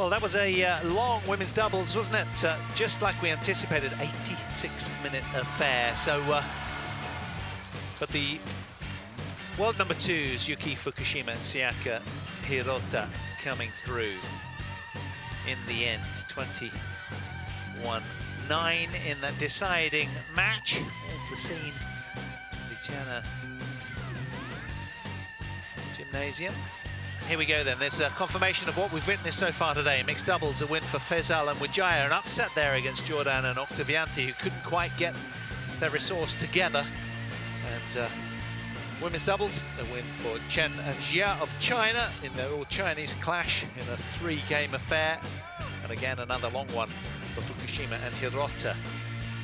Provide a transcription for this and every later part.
Well, that was a long women's doubles, wasn't it? Just like we anticipated, 86-minute affair. So, but the world number twos, Yuki Fukushima and Sayaka Hirota, coming through in the end, 21-9 in that deciding match. There's the scene, Lichana Gymnasium. Here we go then, there's a confirmation of what we've witnessed so far today. Mixed doubles, a win for Faisal and Jiao, an upset there against Jordan and Octavianti, who couldn't quite get their resource together. And women's doubles, a win for Chen and Jiao of China in their all-Chinese clash in a 3-game affair. And again, another long one for Fukushima and Hirota.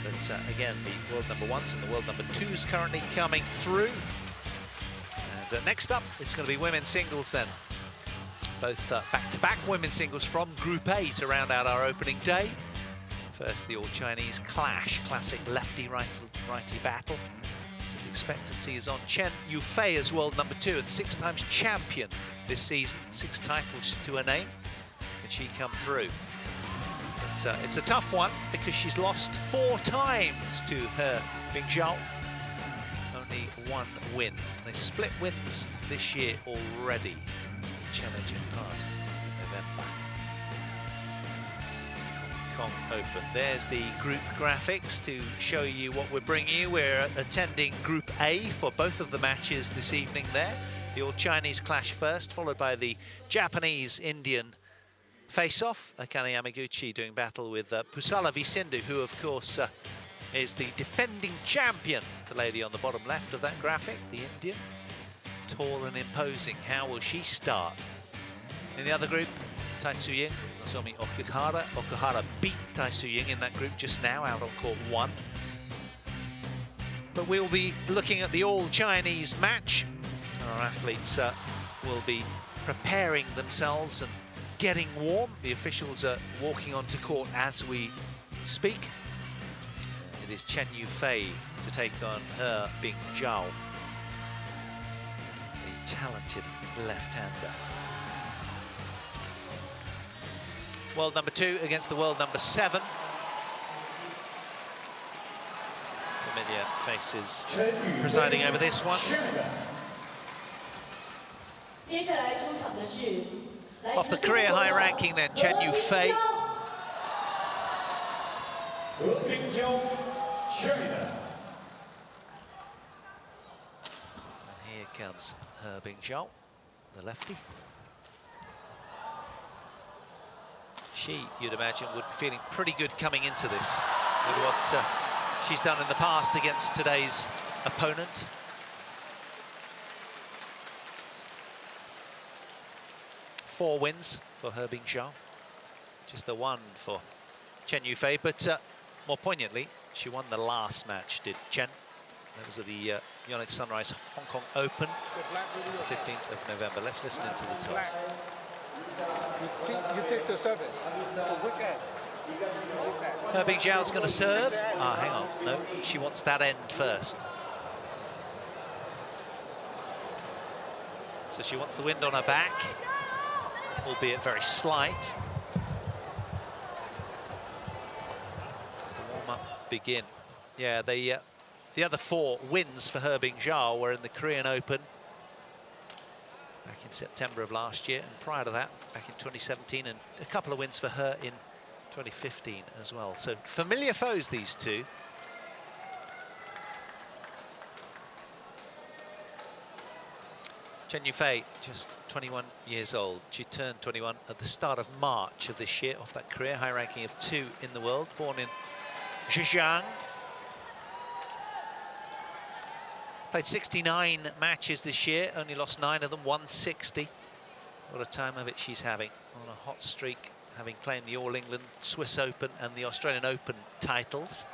But again, the world number ones and the world number twos currently coming through. And next up, it's going to be women's singles then. Both back-to-back women's singles from Group A to round out our opening day. First, the all-Chinese clash, classic lefty-righty battle. The expectancy is on Chen Yufei as world number 2 and 6 times champion this season. 6 titles to her name. Can she come through? But it's a tough one because she's lost 4 times to her Jiao. Only 1 win. They split wins this year already. Challenging past November. Hong Kong Open. There's the group graphics to show you what we're bringing you. We're attending Group A for both of the matches this evening there. The all-Chinese clash first, followed by the Japanese-Indian face-off. Akane Yamaguchi doing battle with Pusala Visindu, who, of course, is the defending champion. The lady on the bottom left of that graphic, the Indian. Tall and imposing. How will she start? In the other group, Tai Tzu-Ying, Nozomi Okuhara. Okuhara beat Tai Tzu-Ying in that group just now, out on court 1. But we'll be looking at the all-Chinese match. Our athletes will be preparing themselves and getting warm. The officials are walking onto court as we speak. It is Chen Yufei to take on her Bing Jiao, a talented left-hander. World number 2 against the world number 7. Familiar faces presiding over this one. Off the career high ranking then, Chen Yufei. And here comes her Bing Jiao, the lefty. She, you'd imagine, would be feeling pretty good coming into this with what she's done in the past against today's opponent. Four wins for her Bing Jiao, just the 1 for Chen Yufei, but more poignantly, she won the last match, did Chen. That was at the Yonex Sunrise Hong Kong Open, 15th of November. Let's listen into the toss. You take the service. So which end? Her Bing Jiao's going to serve. Ah, hang on. No, she wants that end first. So she wants the wind on her back, albeit very slight. The warm-up begin. Yeah, the other 4 wins for her Bing Jiao were in the Korean Open back in September of last year, and prior to that, back in 2017, and a couple of wins for her in 2015 as well. So familiar foes, these two. Chen Yufei, just 21 years old. She turned 21 at the start of March of this year, off that career high ranking of 2 in the world, born in Zhejiang. Played 69 matches this year, only lost 9 of them, 160. What a time of it she's having, on a hot streak, having claimed the All England, Swiss Open and the Australian Open titles.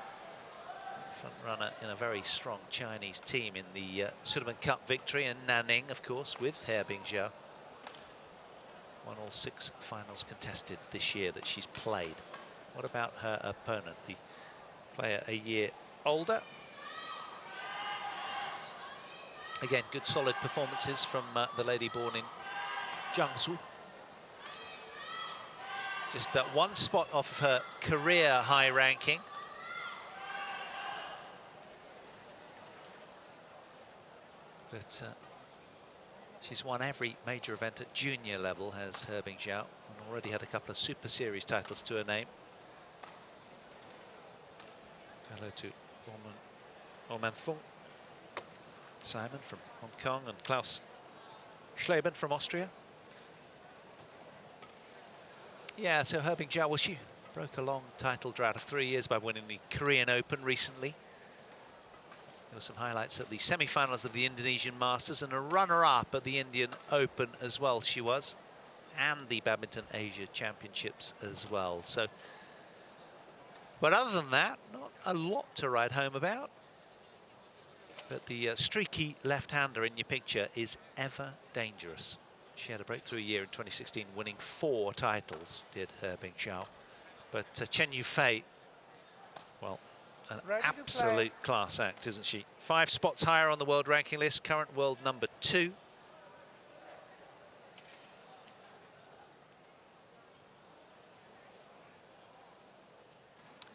Front runner in a very strong Chinese team in the Sudirman Cup victory, and Nanning, of course, with her Bing Jiao. Won all 6 finals contested this year that she's played. What about her opponent, the player a year older? Again, good solid performances from the lady born in Jiangsu. Just one spot off of her career high ranking. But she's won every major event at junior level, has Herbing Jiao, and already had a couple of Super Series titles to her name. Hello to Orman Fung, Simon from Hong Kong, and Klaus Schleben from Austria. Yeah, so Herbing Jiao, well, she broke a long title drought of 3 years by winning the Korean Open recently. There were some highlights at the semi-finals of the Indonesian Masters and a runner-up at the Indian Open as well, she was, and the Badminton Asia Championships as well. So, but other than that, not a lot to write home about. But the streaky left-hander in your picture is ever dangerous. She had a breakthrough year in 2016, winning 4 titles, did Herbing Jiao. But Chen Yufei, well, an absolute class act, isn't she? 5 spots higher on the world ranking list, current world number 2.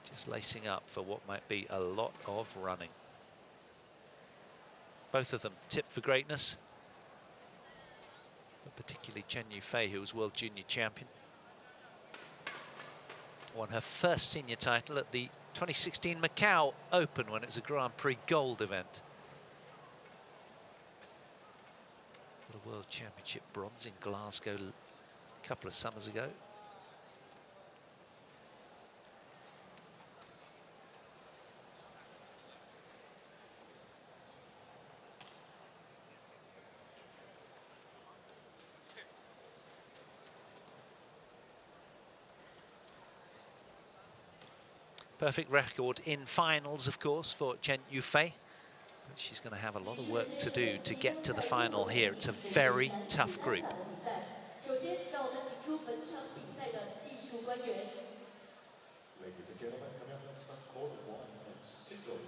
Just lacing up for what might be a lot of running. Both of them tipped for greatness, but particularly Chen Yufei, who was world junior champion. Won her first senior title at the 2016 Macau Open when it was a Grand Prix Gold event. Got a World Championship bronze in Glasgow a couple of summers ago. Perfect record in finals, of course, for Chen Yufei. But she's going to have a lot of work to do to get to the final here. It's a very tough group. Ladies and gentlemen, coming up next on court 1 and singles.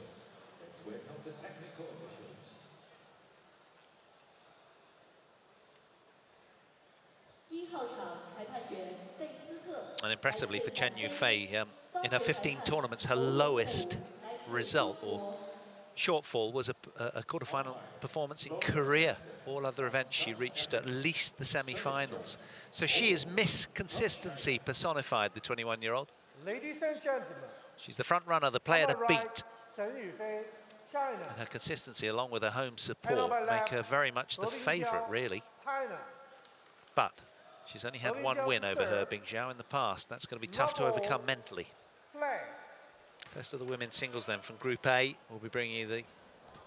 Let's welcome the technical officials. And impressively for Chen Yufei, in her 15 tournaments, her lowest result or shortfall was a quarter-final performance in Korea. All other events she reached at least the semi-finals. So she is Miss Consistency personified, the 21-year-old. Ladies and gentlemen, she's the front runner, the player to beat. Chen Yufei, China. And her consistency, along with her home support, make her very much the favourite, really. China. But she's only had 1 win over Herbing Jiao in the past. That's going to be tough to overcome mentally. Play. First of the women's singles then from Group A. We'll be bringing you the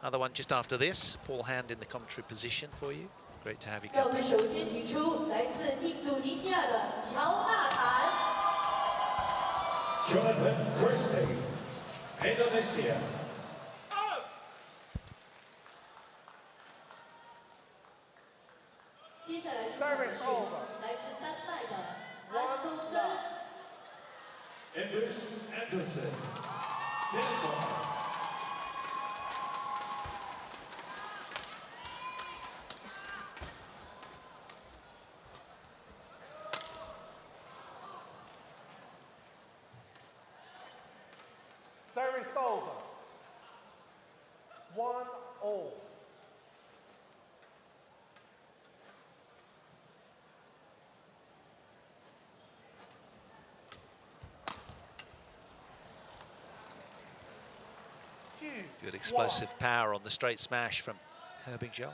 other one just after this. Paul Hand in the commentary position for you. Great to have you company. Jonathan Christie, Indonesia. Service over. 1 love. English Anderson, Denmark. Service over. 1-all. Good explosive power on the straight smash from Herbing Jiao.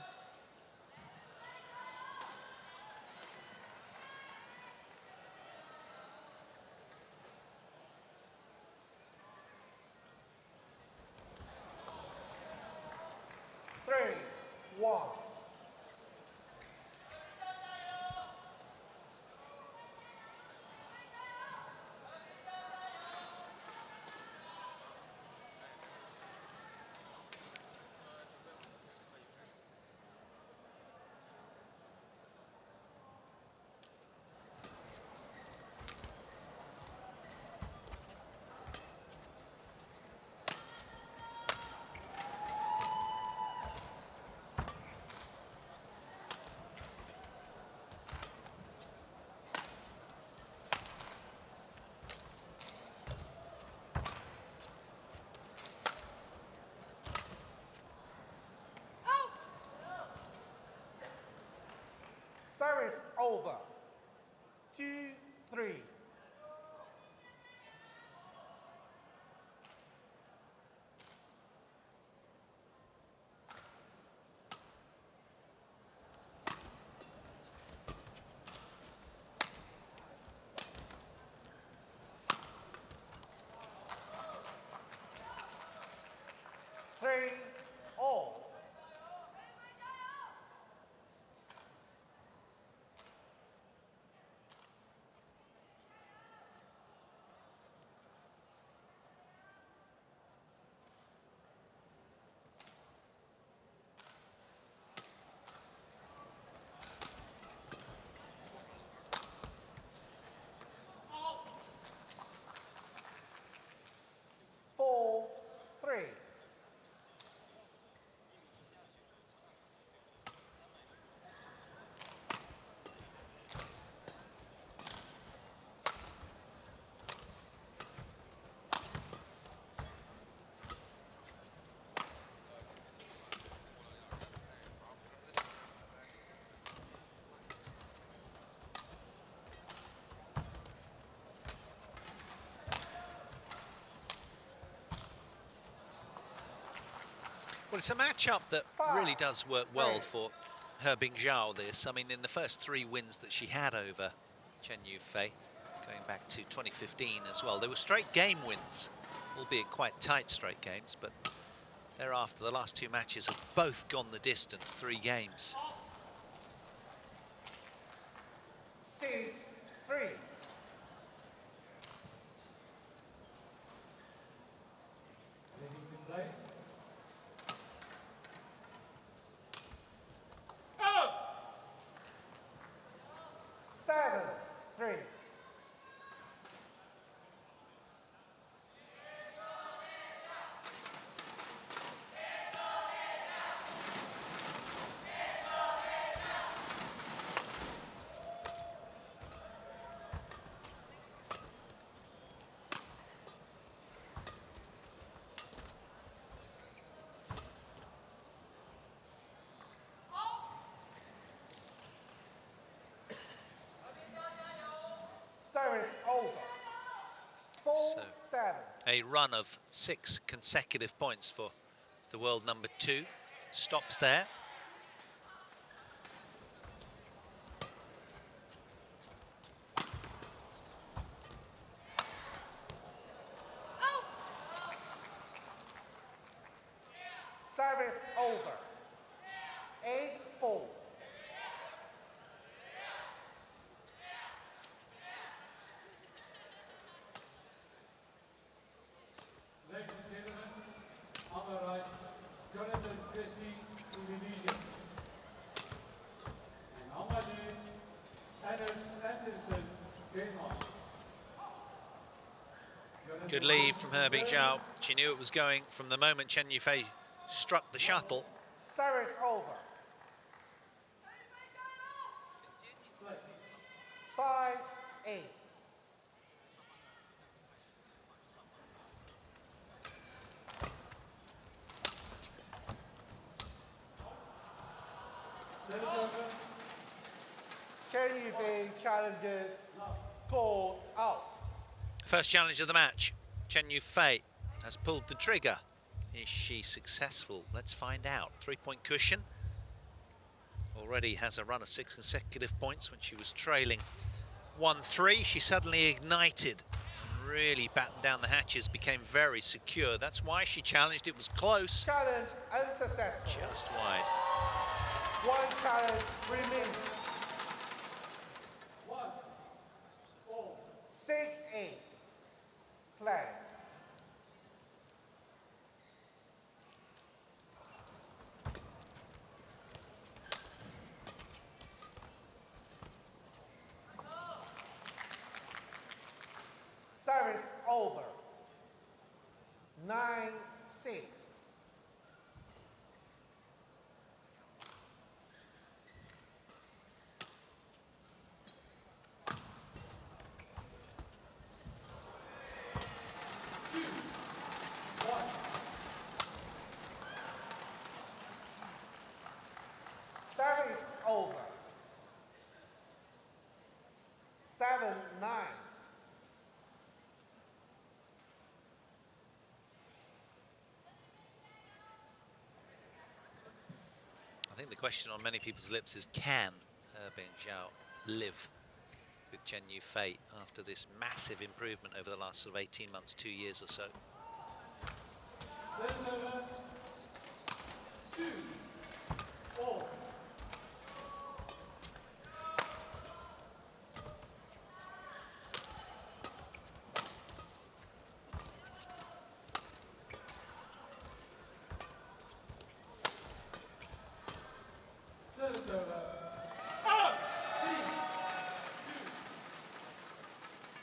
Service over. 2-3. Three, all. Four, three. Well, it's a matchup that really does work well for Hebing Jiao, this. I mean, in the first 3 wins that she had over Chen Yufei, going back to 2015 as well, they were straight game wins, albeit quite tight straight games, but thereafter, the last 2 matches have both gone the distance, 3 games. 6-3. Play. 7-3. Service over. 4-7. A run of 6 consecutive points for the world number 2 stops there. Service over. 8-4. Ladies and gentlemen, on the right, Jonathan Christie, Indonesia. And on my left, Anderson, Denmark. Good lead from Hebing Jiao. She knew it was going from the moment Chen Yufei struck the shuttle. Service over. 5-8. Chen Yufei challenges called out. First challenge of the match. Chen Yufei has pulled the trigger. Is she successful? Let's find out. 3-point cushion. Already has a run of 6 consecutive points. When she was trailing 1-3, she suddenly ignited and really battened down the hatches, became very secure. That's why she challenged. It was close. Challenge unsuccessful. Just wide. 1 challenge remaining. 6-8. Play. Service over. 9-6. think the question on many people's lips is, can Jiao live with Chen Yufei after this massive improvement over the last sort of 18 months, 2 years or so?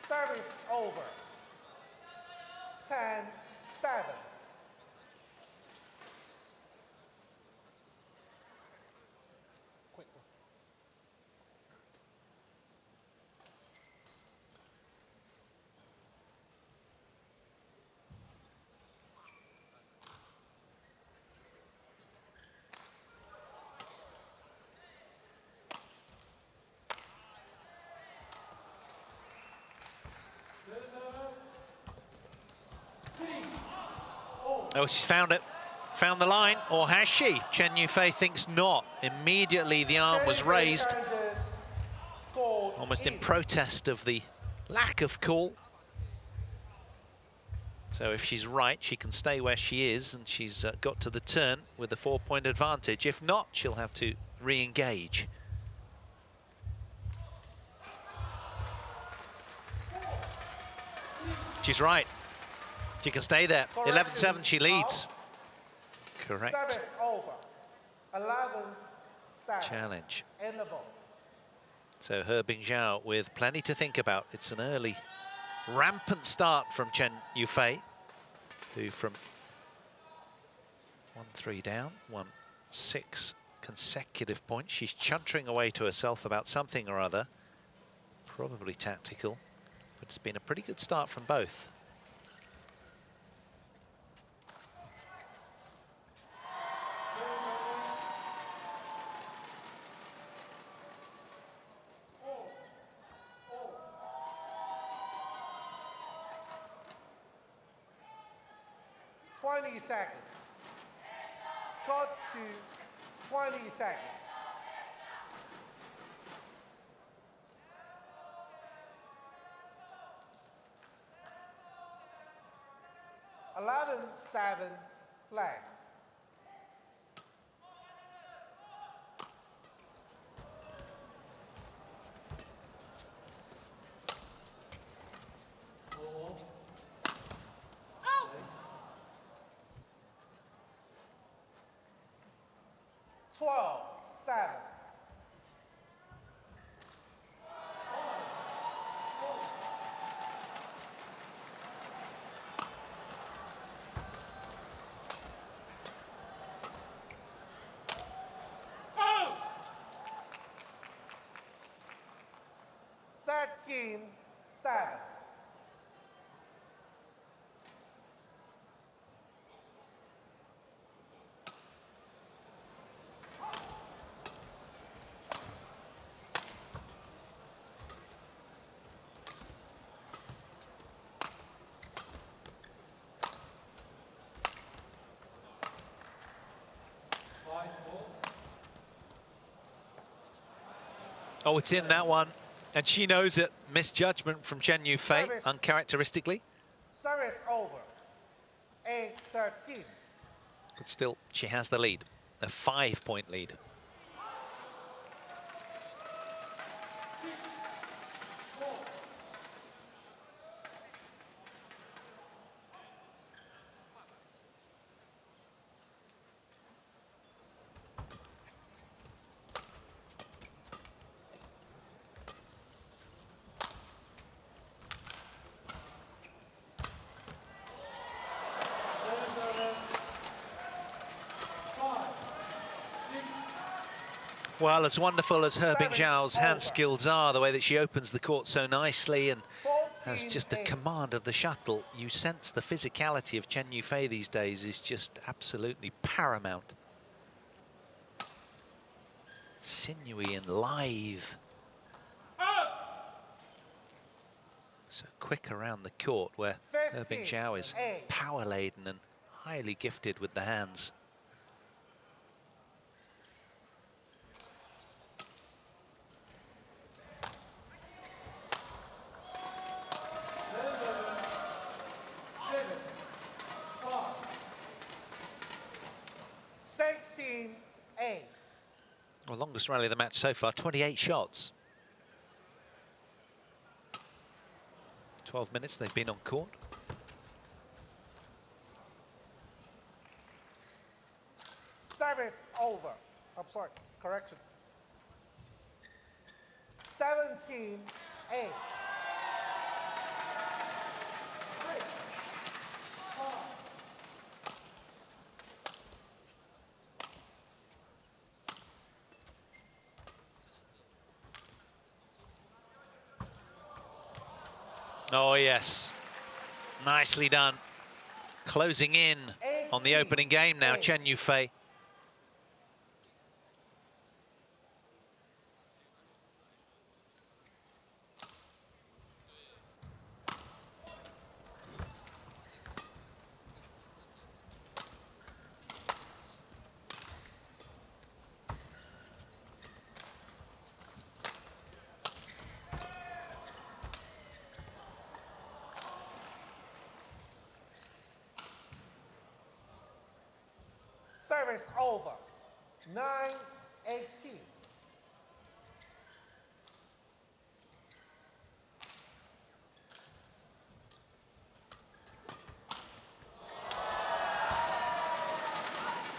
Service over. 10-7. Quick one. Oh, she's found it. Found the line, or has she? Chen Yufei thinks not. Immediately the arm was raised, almost in protest of the lack of call. So if she's right, she can stay where she is, and she's got to the turn with a 4-point advantage. If not, she'll have to re-engage. She's right. She can stay there. 11-7, she leads. Correct. Service over. 11-7. Challenge. Endable. So Jiao with plenty to think about. It's an early, rampant start from Chen Yufei, who from 1-3 down, won 6 consecutive points. She's chuntering away to herself about something or other, probably tactical, but it's been a pretty good start from both. Seconds. Cut to 20 seconds. Seven, play. Seven. Oh! 13-7. Oh, it's in that one, and she knows it. Misjudgment from Chen Yufei, uncharacteristically. Service over. 8-13. But still, she has the lead, a 5-point lead. Well, as wonderful as Jiao's hand skills are, the way that she opens the court so nicely and has just a command of the shuttle, you sense the physicality of Chen Yufei these days is just absolutely paramount. Sinewy and lithe. So quick around the court, where Jiao is power-laden and highly gifted with the hands. 16-8. Well, longest rally of the match so far, 28 shots. 12 minutes they've been on court. Service over. I'm sorry, correction. 17-8. Oh, yes. Nicely done. Closing in on the opening game now, Chen Yufei. Service over. 9-18.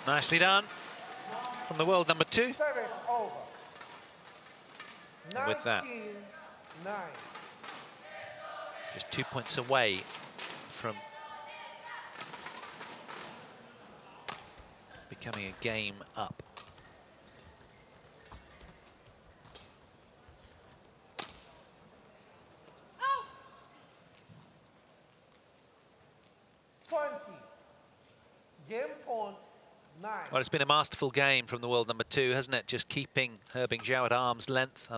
Nicely done from the world number 2. Service over. And with that, 19-9. just 2 points away from becoming a game up. Oh. 20. Game point 9. Well, it's been a masterful game from the world number 2, hasn't it? Just keeping Herbing Jiao at arm's length,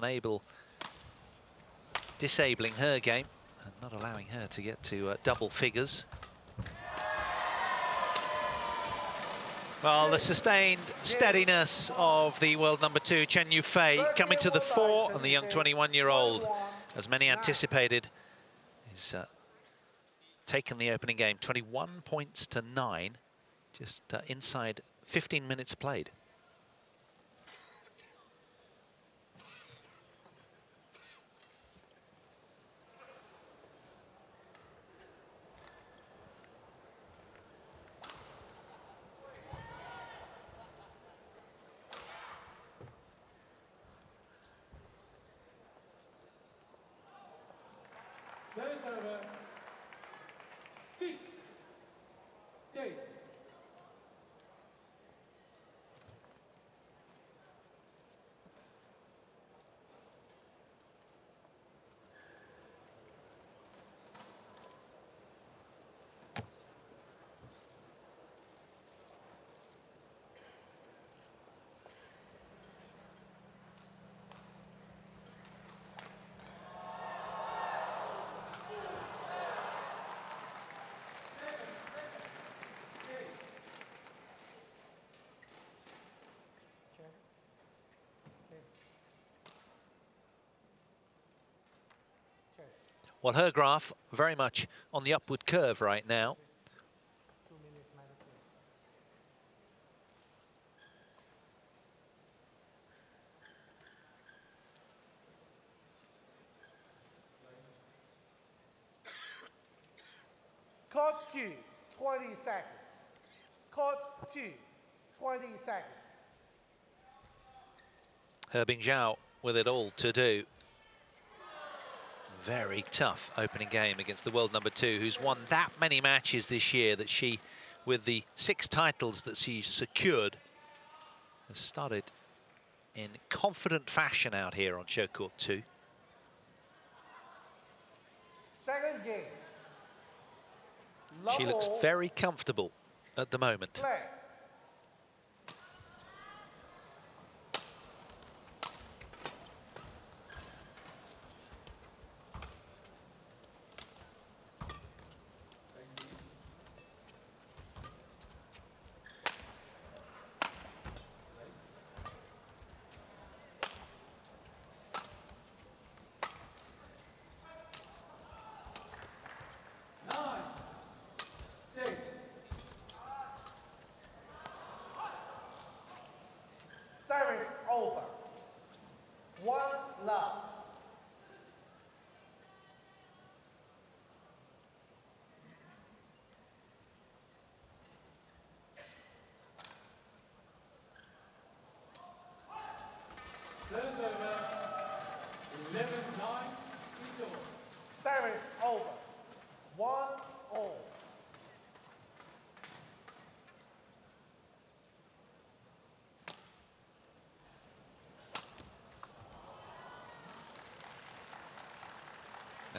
disabling her game and not allowing her to get to double figures. Well, the sustained steadiness of the world number 2, Chen Yufei, coming to the fore, and the young 21-year-old, as many anticipated, is taken the opening game, 21 points to 9, just inside 15 minutes played. Service over. 6-8. Well, her graph very much on the upward curve right now. 2 minutes minus 2. Court 2, 20 seconds. Court 2, 20 seconds. Herbing Jiao with it all to do. Very tough opening game against the world number 2, who's won that many matches this year, that she, with the 6 titles that she's secured, has started in confident fashion out here on show court 2. Second game. She looks Level very comfortable at the moment. play.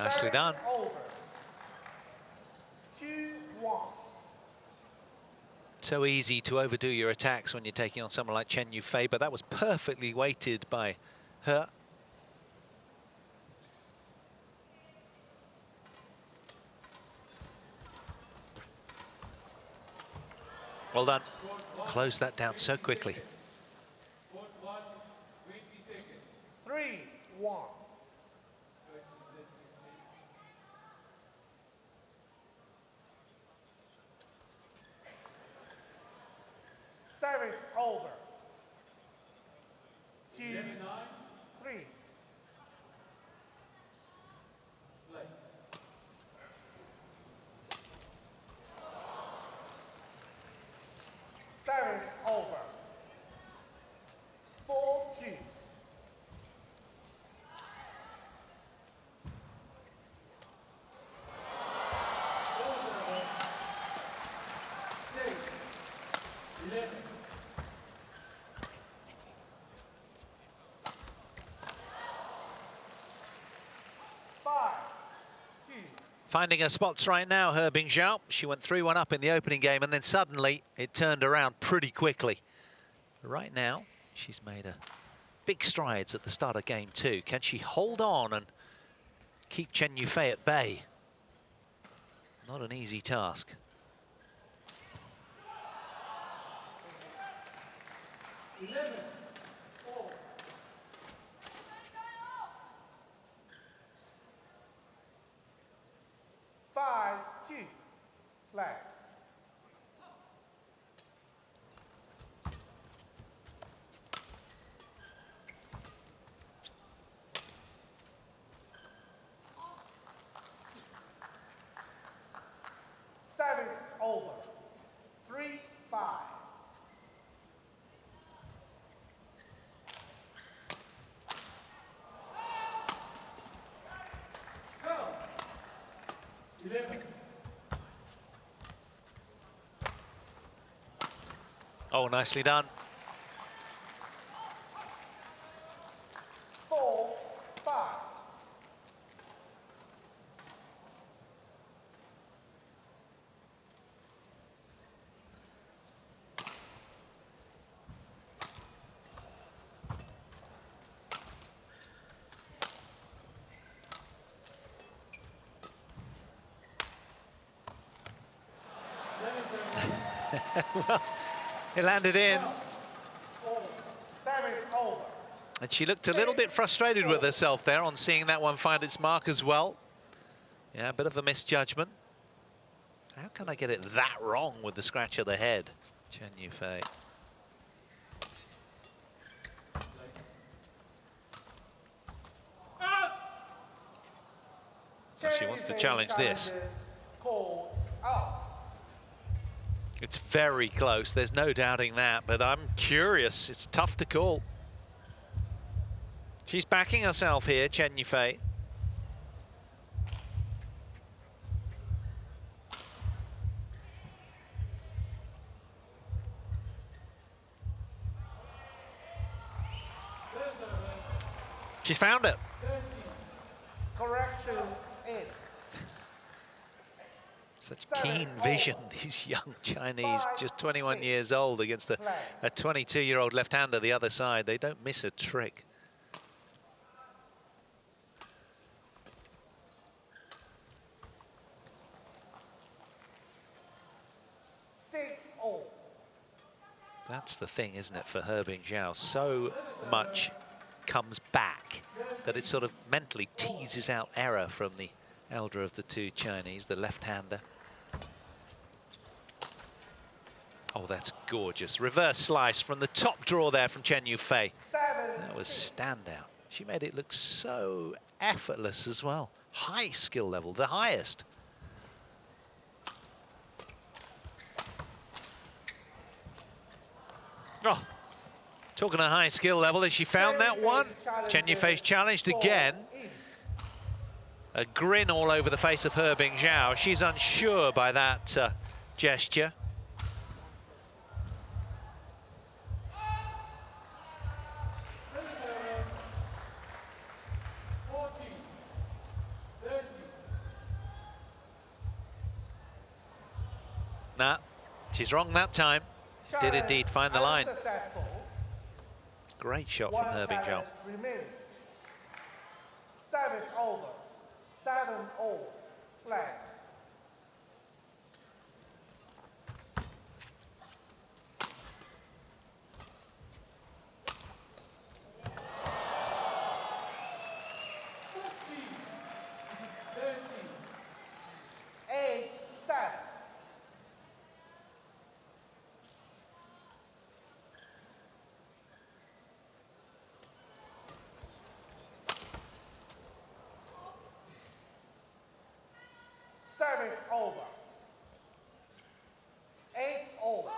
Nicely done. Over. 2-1. So easy to overdo your attacks when you're taking on someone like Chen Yufei, but that was perfectly weighted by her. Well done. Close that down so quickly. 3-1. Service over. 2-3. Service over. 4-2. Finding her spots right now, Herbing Jiao. She went 3-1 up in the opening game, and then suddenly it turned around pretty quickly. Right now, she's made a big strides at the start of game 2. Can she hold on and keep Chen Yufei at bay? Not an easy task. Flag. Service over. 3-5. Oh, nicely done. 4-5. Well, it landed in. Service over. And she looked a little bit frustrated with herself there on seeing that one find its mark as well. Yeah, a bit of a misjudgment. How can I get it that wrong with the scratch of the head? Chen Yufei. She wants to challenge this. Called out. It's very close, there's no doubting that, but I'm curious. It's tough to call. She's backing herself here, Chen Yufei. She's found it. Correction in. Such keen vision, these young Chinese, just 21 years old, against a 22-year-old left-hander the other side. They don't miss a trick. That's the thing, isn't it, for Herbing Jiao? So much comes back that it sort of mentally teases out error from the elder of the two Chinese, the left-hander. Oh, that's gorgeous. Reverse slice from the top draw there from Chen Yufei. That was standout. She made it look so effortless as well. High skill level, the highest. Oh, talking a high skill level, as she found that one. Chen Yufei's challenged again. A grin all over the face of Herbing Jiao. She's unsure by that gesture. Nah, she's wrong that time. Did indeed find the line. Unsuccessful. Great shot One from Herbing Jiao. challenge remaining. Service over. 7-all. Flag. Service over. 8-all.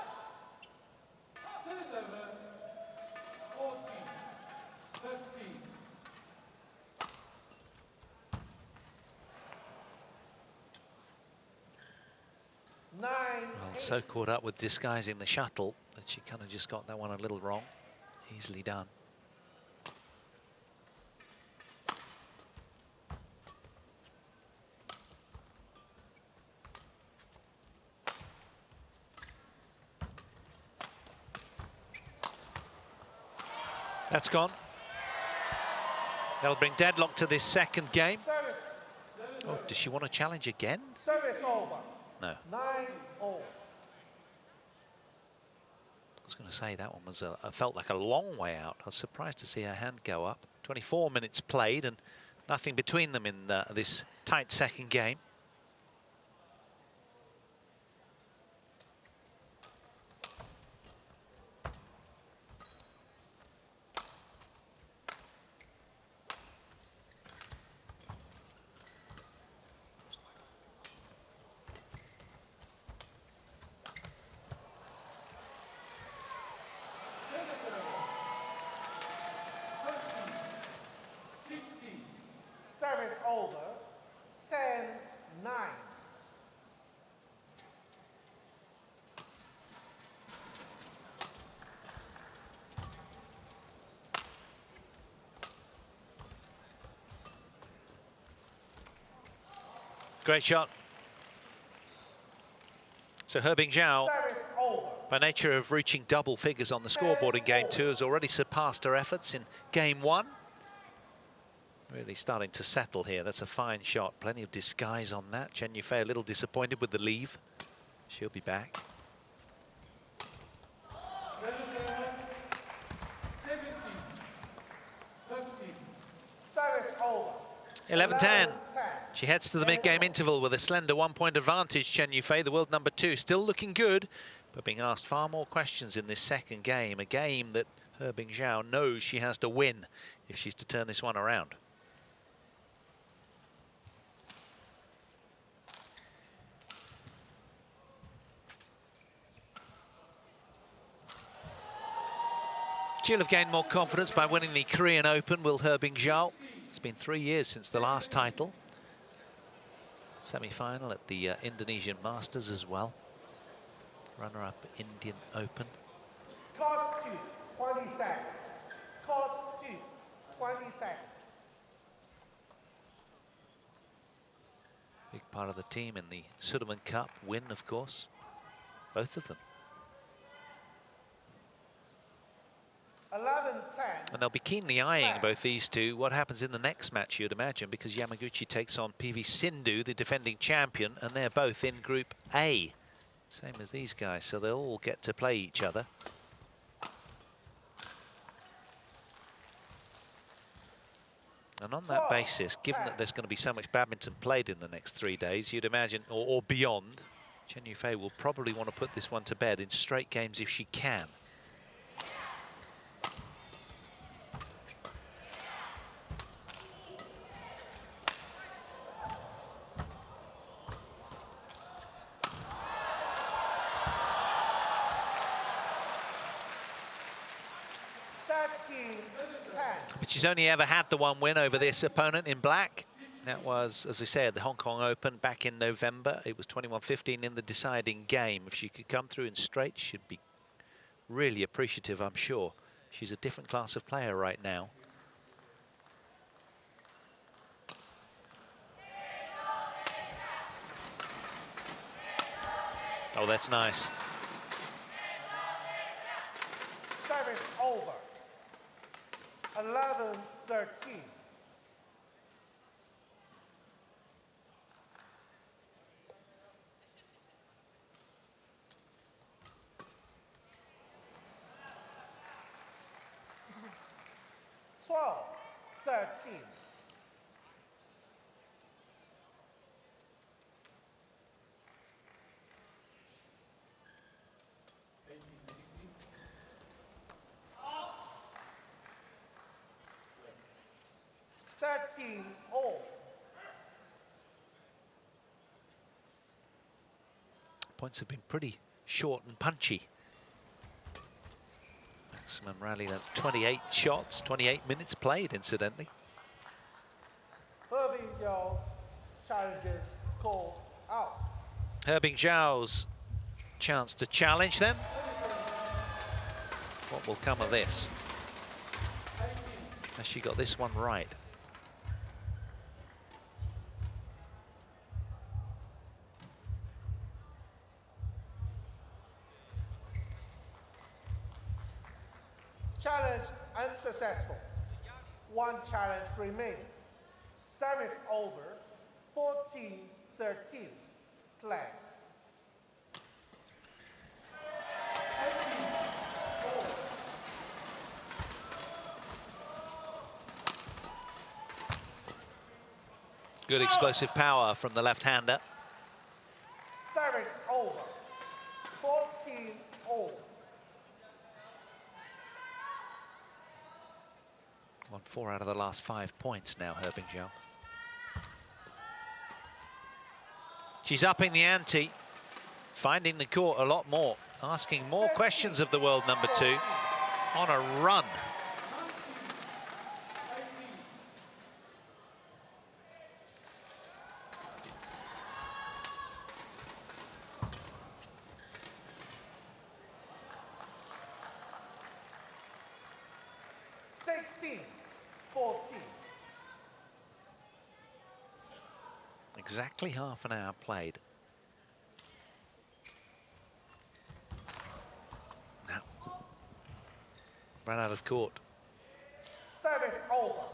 Service over. 14, 13. Nine. Well, so caught up with disguising the shuttle that she kind of just got that one a little wrong. Easily done. That's gone. That'll bring deadlock to this second game. Service. Oh, does she want to challenge again? Service over. No. 9-all. I was going to say that one was felt like a long way out. I was surprised to see her hand go up. 24 minutes played and nothing between them in this tight second game. Service over. 10-9. Great shot. So Herbing Jiao, Service over. by nature of reaching double figures on the scoreboard in game 2, has already surpassed her efforts in game 1. Really starting to settle here. That's a fine shot. Plenty of disguise on that. Chen Yufei a little disappointed with the leave. She'll be back. Service over. 11-10. She heads to the mid-game interval with a slender 1-point advantage. Chen Yufei, the world number 2, still looking good, but being asked far more questions in this second game. A game that Herbing Jiao knows she has to win if she's to turn this one around. She'll have gained more confidence by winning the Korean Open, will Herbing Jiao. It's been 3 years since the last title. Semi-final at the Indonesian Masters as well. Runner-up Indian Open. Court 2, 20 seconds. Court 2, 20 seconds. Big part of the team in the Sudirman Cup win, of course. Both of them. 11-10. And they'll be keenly eyeing both these two. What happens in the next match, you'd imagine, because Yamaguchi takes on PV Sindhu, the defending champion, and they're both in Group A. Same as these guys, so they'll all get to play each other. And on that basis, given that there's going to be so much badminton played in the next 3 days, you'd imagine, or beyond, Chen Yufei will probably want to put this one to bed in straight games if she can. But she's only ever had the one win over this opponent in black. That was, as I said, the Hong Kong Open back in November. It was 21-15 in the deciding game. If she could come through in straight, she'd be really appreciative, I'm sure. She's a different class of player right now. Oh, that's nice. Service over. 11-13. Twelve, 13. All. Points have been pretty short and punchy. Maximum rally length, 28 shots, 28 minutes played, incidentally. Jiao challenges call out. Jiao's chance to challenge then. What will come of this? Has she got this one right? Challenge unsuccessful. One challenge remaining. Service over. 14-13. Flag. Good explosive power from the left-hander. Service over. 14-all. Won 4 out of the last 5 points now, Jiao. She's upping the ante, finding the court a lot more, asking more questions of the world number 2 on a run. Exactly half an hour played. Now, ran out of court. Service over.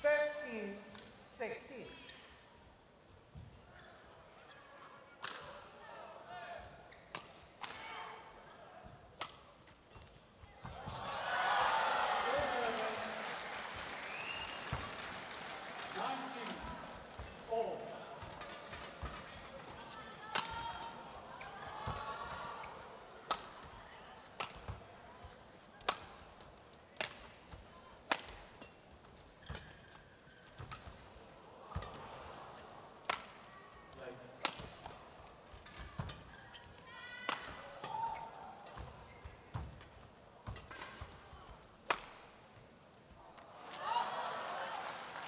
15-16.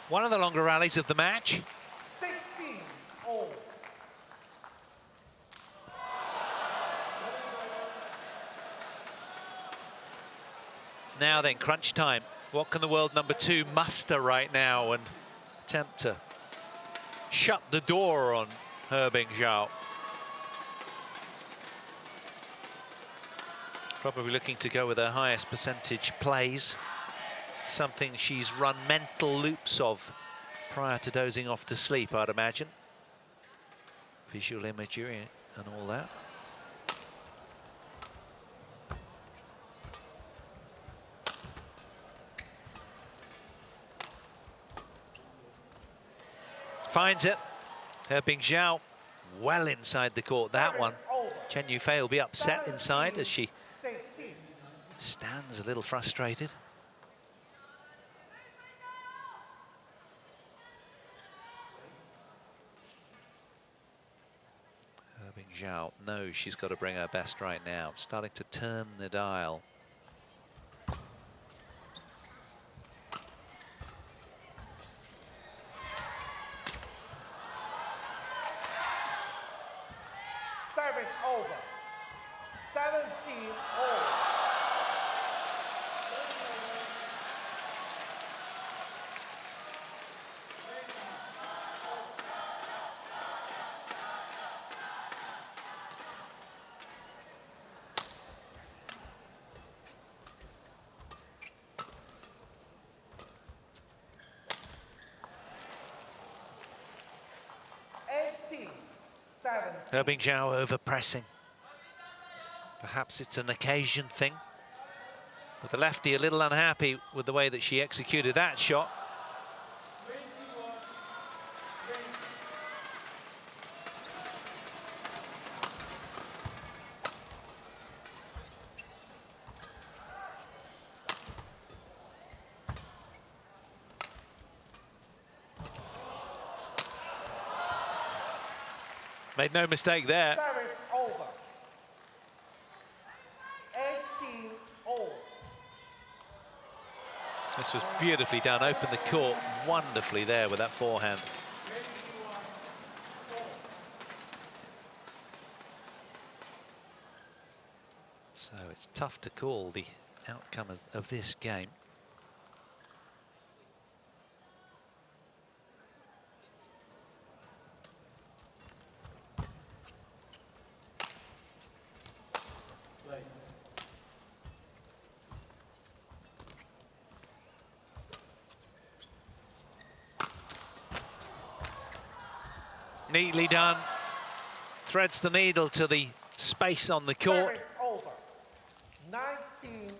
One of the longer rallies of the match. 16-all. Now then, crunch time. What can the world number 2 muster right now and attempt to shut the door on Jiao? Probably looking to go with her highest percentage plays. Something she's run mental loops of prior to dozing off to sleep, I'd imagine. Visual imagery and all that. Finds it. Jiao well inside the court, that one. Chen Yufei will be upset inside as she stands a little frustrated. Jiao knows she's got to bring her best right now. Starting to turn the dial. Service over. 17-all. 17. Jiao over pressing. Perhaps it's an occasion thing. But the lefty a little unhappy with the way that she executed that shot. 21, 20. Made no mistake there. Service over. 18 all. This was beautifully done. Opened the court wonderfully there with that forehand. So it's tough to call the outcome of this game. Neatly done. Threads the needle to the space on the court. Service over. 19-18.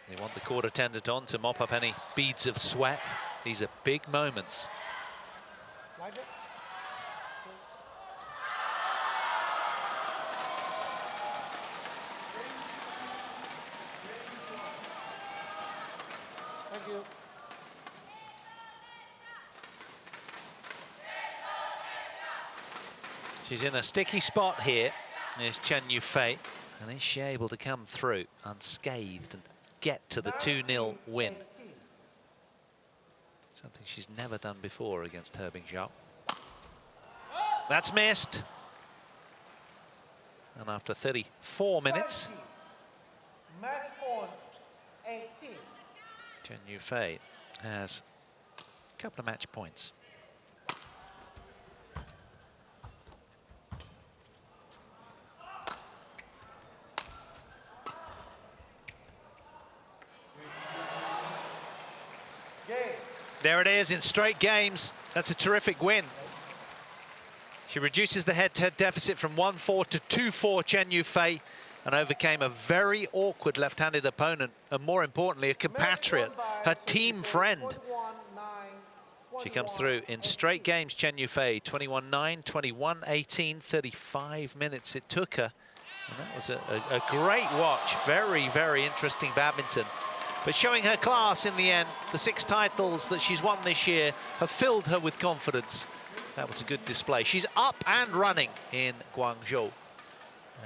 They want the court attendant on to mop up any beads of sweat. These are big moments. Like it? Thank you. She's in a sticky spot here. There's Chen Yufei. And is she able to come through unscathed and get to the 2-0 win? 19-18. Something she's never done before against Jiao. That's missed. And after 34 minutes, 20. Match point 18. Chen Yufei has a couple of match points. Game. There it is in straight games. That's a terrific win. She reduces the head-to-head deficit from 1-4 to 2-4, Chen Yufei, and overcame a very awkward left-handed opponent, and more importantly, a compatriot, her team friend. She comes through in straight games, Chen Yufei, 21-9, 21-18, 35 minutes it took her. And that was a great watch. Very, very interesting badminton. But showing her class in the end, the 6 titles that she's won this year have filled her with confidence. That was a good display. She's up and running in Guangzhou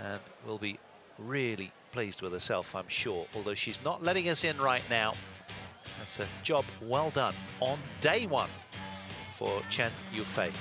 and will be really pleased with herself, I'm sure, although she's not letting us in right now. That's a job well done on day 1 for Chen Yufei.